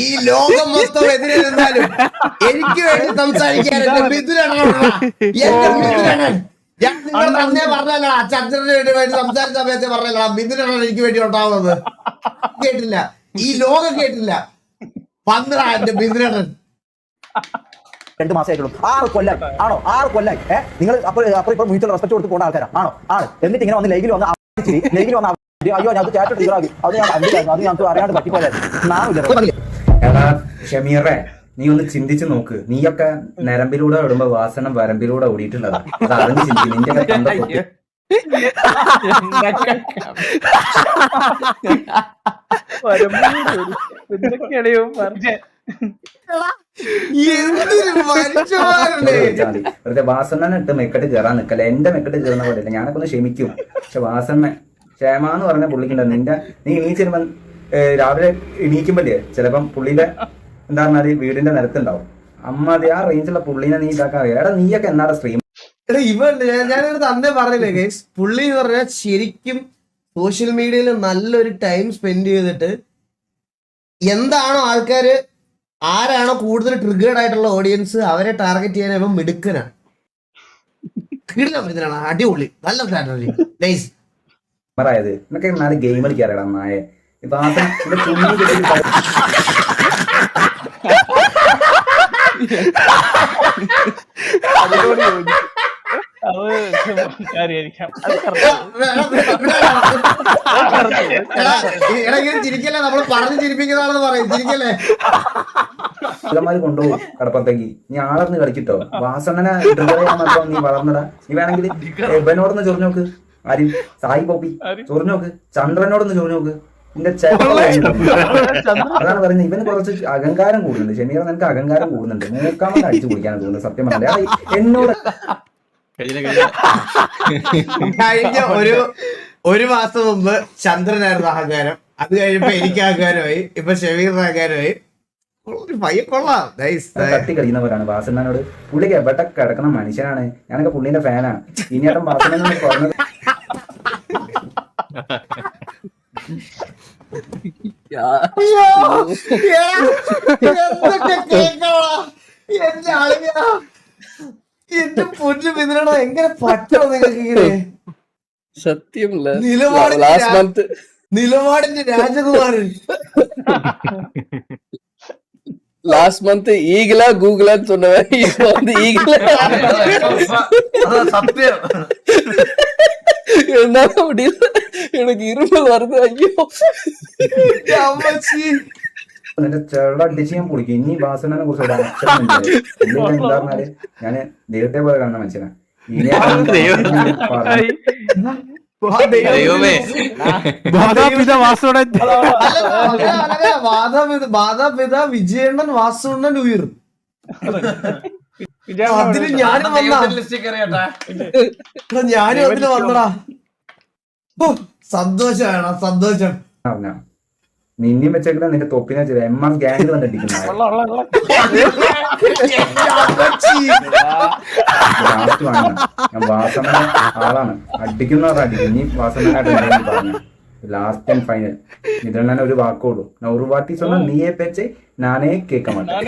ഈ ലോകം മൊത്തം എതിരെന്നാലും എനിക്ക് വേണ്ടി സംസാരിക്കാൻ ഞാൻ നിങ്ങൾ തന്നെ പറഞ്ഞല്ലോ ചന്ദ്രന് വേണ്ടി സംസാരിച്ച സമയത്ത് പറഞ്ഞല്ലോ ബിന്ദുരാണ് എനിക്ക് വേണ്ടി ഉണ്ടാവുന്നത്. കേട്ടില്ല, ഈ ലോകം കേട്ടില്ല. 12 ബിന്ദുരാണ് 2 മാസമായിട്ടുള്ളൂ. 6 കൊല്ലം ആണോ? 6 കൊല്ലം നിങ്ങൾ അപ്പൊ മ്യൂച്വൽ റെസ്പെക്ട് കൊടുത്ത് പോകേണ്ട ആൾക്കാരാ ആണോ? ആണ്. എന്നിട്ട് ഇങ്ങനെ വന്ന് ലൈവിൽ വന്ന് ലൈവിൽ വന്ന് അയ്യോ ഞാൻ ചാറ്റ് തീരാക്കി അത് ഞങ്ങൾക്ക് അറിയാണ്ട് പറ്റിപ്പോയാലും. എടാ ഷമീറെ, നീ ഒന്ന് ചിന്തിച്ചു നോക്ക്. നീയൊക്കെ നരമ്പിലൂടെ ഓടുമ്പോ വാസനം വരമ്പിലൂടെ ഓടിയിട്ടുള്ളതാ. അത് അറിഞ്ഞ് ചിന്തിക്കും. നിന്റെ വെറുതെ വാസണ്ണനെ ഇട്ട് മെക്കെട്ട് കയറാൻ നിക്കല്ല. എന്റെ മെക്കെട്ട് കയറുന്ന പോലെയല്ല. ഞാനൊക്കെ ഒന്ന് ക്ഷമിക്കും. പക്ഷെ വാസണ്ണ ക്ഷമ എന്ന് പറഞ്ഞ പുള്ളിക്കുണ്ടാവും. നീ എണീച്ചിരുമ്പോ രാവിലെ എണീക്കുമ്പോഴേ ചിലപ്പം പുള്ളിയുടെ എന്താ പറഞ്ഞാല് വീടിന്റെ നിരത്തുണ്ടാവും. അമ്മാതി ആ റേഞ്ചുള്ള പുള്ളിനെ നീ ഇതാക്കാൻ അറിയാം. എടാ നീയൊക്കെ എന്നാടാ സ്ട്രീം ഞാനിവിടെ അന്നേ പറഞ്ഞില്ലേ ഗൈസ്, പുള്ളി എന്ന് പറഞ്ഞാൽ ശരിക്കും സോഷ്യൽ മീഡിയയിൽ നല്ലൊരു ടൈം സ്പെൻഡ് ചെയ്തിട്ട് എന്താണോ ആൾക്കാര് ആരാണോ കൂടുതൽ ട്രിഗേർഡ് ആയിട്ടുള്ള ഓഡിയൻസ് അവരെ ടാർഗറ്റ് ചെയ്യാൻ ഇവൻ മിടുക്കനാണ്. അടിപൊളി, നല്ല സ്ട്രാറ്റജി ഗൈസ്. ായത് എന്നൊക്കെ നാല് ഗെയിം കളിക്കാറിടാ നായെ. ഇപ്പൊ ചിരിക്കല്ലേ, നമ്മള് പറഞ്ഞു ചിരിപ്പിക്കുന്നതാണെന്ന് പറയും. ചിരിക്കല്ലേ കൊണ്ടുപോകും കടപ്പുറത്തേക്ക്. നീ ആളറിഞ്ഞ് കളിച്ചിട്ടോ. വാസണ്ണനെ ഡ്രിഗർ ചെയ്യാൻ മാത്രം നീ വളർന്നടാ. നീ വേണമെങ്കിൽ എബനോടൊന്ന് ചൊറിഞ്ഞു നോക്ക്. ആരും സായി പോപ്പി ചൊറിഞ്ഞു നോക്ക്. ചന്ദ്രനോടൊന്ന് ചൊറിഞ്ഞു നോക്ക്. നിന്റെ അതാണ് പറയുന്നത്. ഇവന് കുറച്ച് അഹങ്കാരം കൂടുന്നുണ്ട്. ഷമീറ, നിനക്ക് അഹങ്കാരം കൂടുന്നുണ്ട്. മൂക്കാമത് അടിച്ചു കുടിക്കാനാണ് തോന്നുന്നത്. സത്യം പറഞ്ഞാൽ എന്നോട് കഴിഞ്ഞ ഒരു മാസം മുമ്പ് ചന്ദ്രനായിരുന്നു അഹങ്കാരം. അത് കഴിയുമ്പോ എനിക്ക് അഹങ്കാരമായി. ഇപ്പൊ ഷമീറിന് അഹങ്കാരമായി. കൊള്ളാം. തട്ടി കളിക്കുന്നവരാണ് വാസണ്ണനോട്. പുള്ളിക്ക് എവിടെ കിടക്കുന്ന മനുഷ്യനാണ്. ഞാനൊക്കെ പുള്ളിന്റെ ഫാനാണ്. ഇനിയേട്ടൻ വാസണ്ണനൊന്നും പറഞ്ഞത് എന്റെ പൊന്നു ബിന്ദുരാണോ, എങ്ങനെ പറ്റണോ നിങ്ങൾക്ക് ഇങ്ങനെ? സത്യം നിലപാടിന്റെ രാജകുമാരൻ. லாஸ்ட் மந்த் ஈகிளா கூகுளான்னு சொன்னவன் இப்போ வந்து ஈகிளா சத்தியம் என்னால முடியல, எனக்கு இருமல் வருது. ஐயோ നിന്റെ ചെള്ള അടിച്ച് ഞാൻ പൊളിക്കും. ഇനി വാസണ്ണനെ കുറിച്ച് എന്താ പറഞ്ഞാല് ഞാന് ദൈവത്തെ പോലെ കാണുന്ന മനുഷ്യനാ. മാതാപിത വിജയണ്ണൻ വാസുണ്ണൻ ഉയർ. അതിന് ഞാനും അതിന് വന്നടാ. സന്തോഷമാണ്, സന്തോഷം. നിന്നെയും വെച്ചേക്കുന്ന നിന്റെ തൊപ്പിനെ MR ഗ്യാങ്ങിൽ വന്നിട്ടിരിക്കുന്ന ലാസ്റ്റ് വാങ്ങണം. ഞാൻ വാസണ്ണ ആളാണ്. അടിക്കുന്നവർ അടിക്കും. ഇനി വാസണ്ണനായിട്ട് പറഞ്ഞു ലാസ്റ്റ് ആൻഡ് ഫൈനൽ. ഇതിൽ ഒരു വാക്കുള്ളൂ. ഒരു വാട്ടി சொன்னா നീയെ പേച്ച് നാനേ കേൾക്ക മാട്ടേൻ.